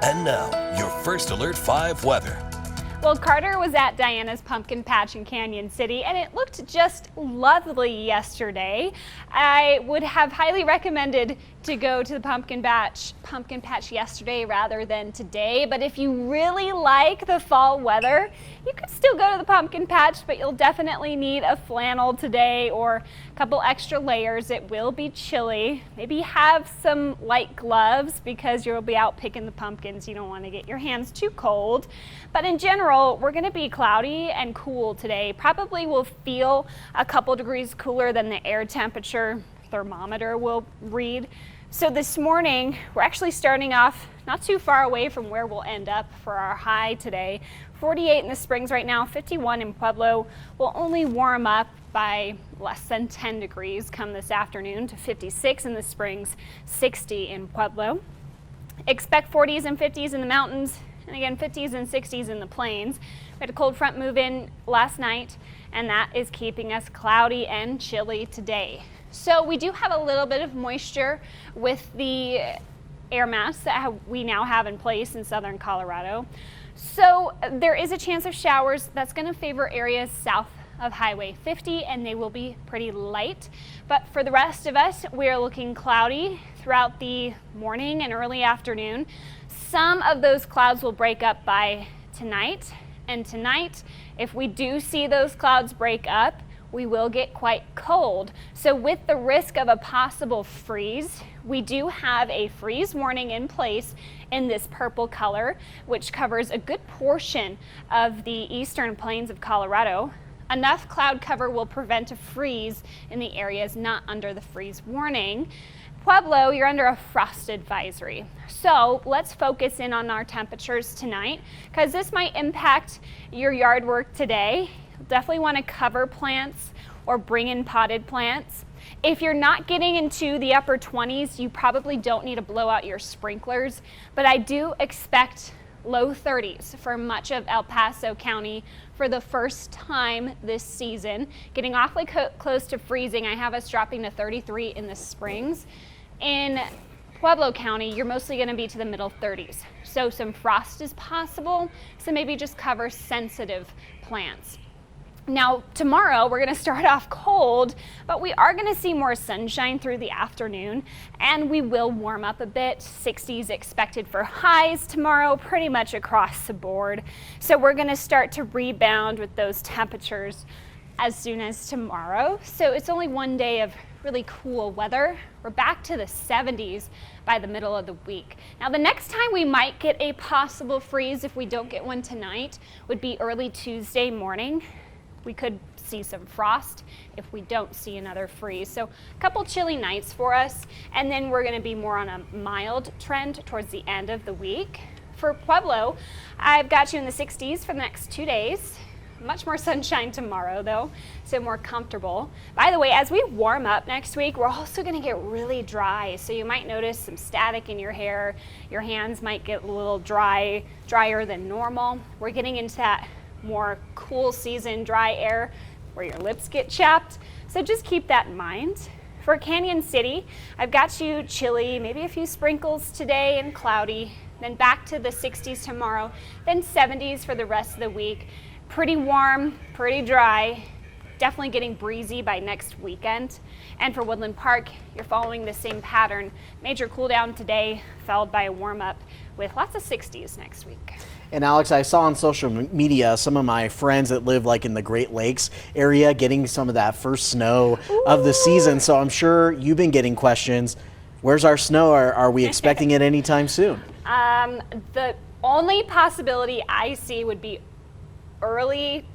And now, your First Alert 5 weather. Well, Carter was at Diana's Pumpkin Patch in Canyon City, and it looked just lovely yesterday. I would have highly recommended to go to the pumpkin patch yesterday rather than today. But if you really like the fall weather, you could still go to the pumpkin patch, but you'll definitely need a flannel today or a couple extra layers. It will be chilly. Maybe have some light gloves because you'll be out picking the pumpkins. You don't want to get your hands too cold. But in general, we're going to be cloudy and cool today. Probably will feel a couple degrees cooler than the air temperature thermometer will read. So this morning, we're actually starting off not too far away from where we'll end up for our high today. 48 in the Springs right now, 51 in Pueblo. Will only warm up by less than 10 degrees come this afternoon to 56 in the Springs, 60 in Pueblo. Expect 40s and 50s in the mountains, and again 50s and 60s in the plains. We had a cold front move in last night, and that is keeping us cloudy and chilly today. So we do have a little bit of moisture with the air mass that we now have in place in southern Colorado. So there is a chance of showers that's going to favor areas south of Highway 50, and they will be pretty light. But for the rest of us, we are looking cloudy throughout the morning and early afternoon. Some of those clouds will break up by tonight. And tonight, if we do see those clouds break up, we will get quite cold. So with the risk of a possible freeze, we do have a freeze warning in place in this purple color, which covers a good portion of the eastern plains of Colorado. Enough cloud cover will prevent a freeze in the areas not under the freeze warning. Pueblo, you're under a frost advisory. So let's focus in on our temperatures tonight, because this might impact your yard work today. Definitely want to cover plants or bring in potted plants. If you're not getting into the upper 20s, you probably don't need to blow out your sprinklers, but I do expect low 30s for much of El Paso County for the first time this season. Getting awfully close to freezing. I have us dropping to 33 in the Springs. In Pueblo County, you're mostly going to be to the middle 30s. So some frost is possible, so maybe just cover sensitive plants. Now tomorrow we're going to start off cold, but we are going to see more sunshine through the afternoon, and we will warm up a bit. 60s expected for highs tomorrow pretty much across the board. So we're going to start to rebound with those temperatures as soon as tomorrow. So it's only one day of really cool weather. We're back to the 70s by the middle of the week. Now the next time we might get a possible freeze, if we don't get one tonight, would be early Tuesday morning. We could see some frost if we don't see another freeze. So a couple chilly nights for us, and then we're going to be more on a mild trend towards the end of the week. For Pueblo, I've got you in the 60s for the next 2 days. Much more sunshine tomorrow though, so more comfortable. By the way, as we warm up next week, we're also going to get really dry. So you might notice some static in your hair. Your hands might get a little drier than normal. We're getting into that more cool season dry air where your lips get chapped. So just keep that in mind. For Canyon City, I've got you chilly, maybe a few sprinkles today and cloudy, then back to the 60s tomorrow, then 70s for the rest of the week. Pretty warm, pretty dry, definitely getting breezy by next weekend. And for Woodland Park, you're following the same pattern. Major cool down today, followed by a warm up with lots of 60s next week. And Alex, I saw on social media some of my friends that live like in the Great Lakes area getting some of that first snow of the season. So I'm sure you've been getting questions. Where's our snow? Are we expecting it anytime soon? The only possibility I see would be early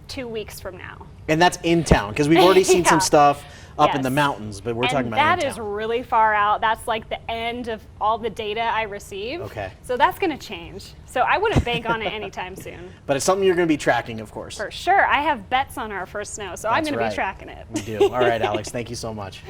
2 weeks from now. And that's in town, because we've already seen some stuff up in Yes. the mountains, but we're talking about in that town. is really far out. That's like the end of all the data I receive. Okay. So that's going to change. So I wouldn't bank on it anytime soon. But it's something you're going to be tracking, of course. For sure. I have bets on our first snow, so I'm That's going to right. be tracking it. We do. All right, Alex, thank you so much.